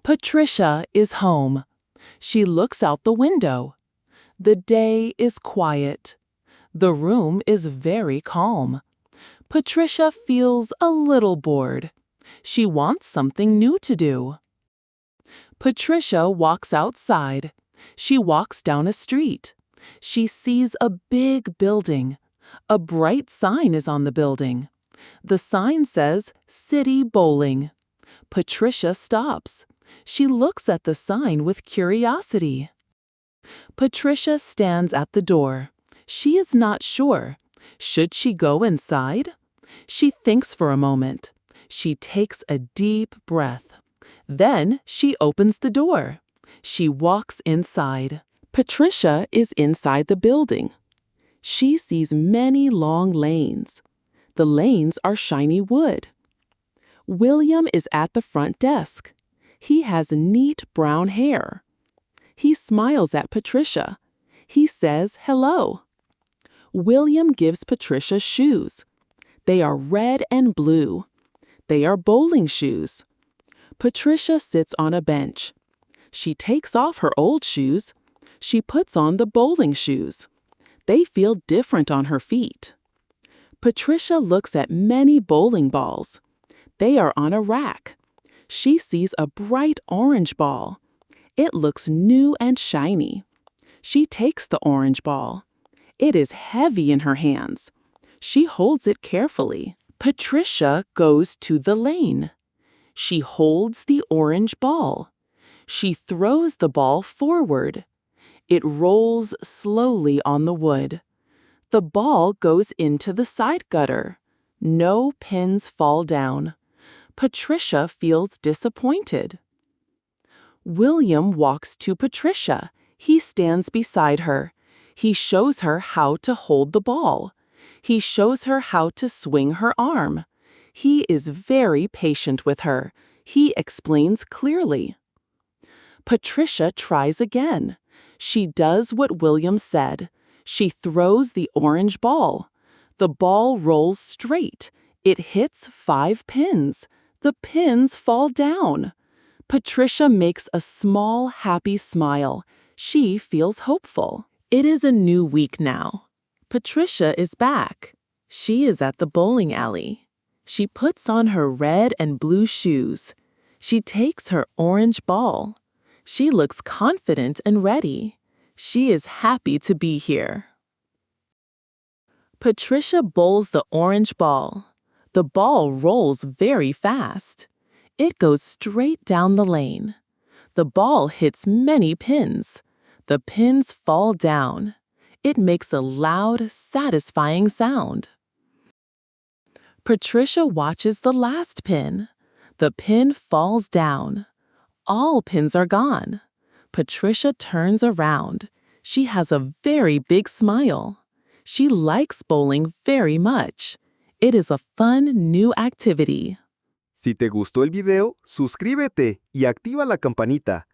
Patricia is home. She looks out the window. The day is quiet. The room is very calm. Patricia feels a little bored. She wants something new to do. Patricia walks outside. She walks down a street. She sees a big building. A bright sign is on the building. The sign says, City Bowling. Patricia stops. She looks at the sign with curiosity. Patricia stands at the door. She is not sure. Should she go inside? She thinks for a moment. She takes a deep breath. Then she opens the door. She walks inside. Patricia is inside the building. She sees many long lanes. The lanes are shiny wood. William is at the front desk. He has neat brown hair. He smiles at Patricia. He says hello. William gives Patricia shoes. They are red and blue. They are bowling shoes. Patricia sits on a bench. She takes off her old shoes. She puts on the bowling shoes. They feel different on her feet. Patricia looks at many bowling balls. They are on a rack. She sees a bright orange ball. It looks new and shiny. She takes the orange ball. It is heavy in her hands. She holds it carefully. Patricia goes to the lane. She holds the orange ball. She throws the ball forward. It rolls slowly on the wood. The ball goes into the side gutter. No pins fall down. Patricia feels disappointed. William walks to Patricia. He stands beside her. He shows her how to hold the ball. He shows her how to swing her arm. He is very patient with her. He explains clearly. Patricia tries again. She does what William said. She throws the orange ball. The ball rolls straight. It hits 5 pins. The pins fall down. Patricia makes a small, happy smile. She feels hopeful. It is a new week now. Patricia is back. She is at the bowling alley. She puts on her red and blue shoes. She takes her orange ball. She looks confident and ready. She is happy to be here. Patricia bowls the orange ball. The ball rolls very fast. It goes straight down the lane. The ball hits many pins. The pins fall down. It makes a loud, satisfying sound. Patricia watches the last pin. The pin falls down. All pins are gone. Patricia turns around. She has a very big smile. She likes bowling very much. It is a fun new activity. Si te gustó el video, suscríbete y activa la campanita.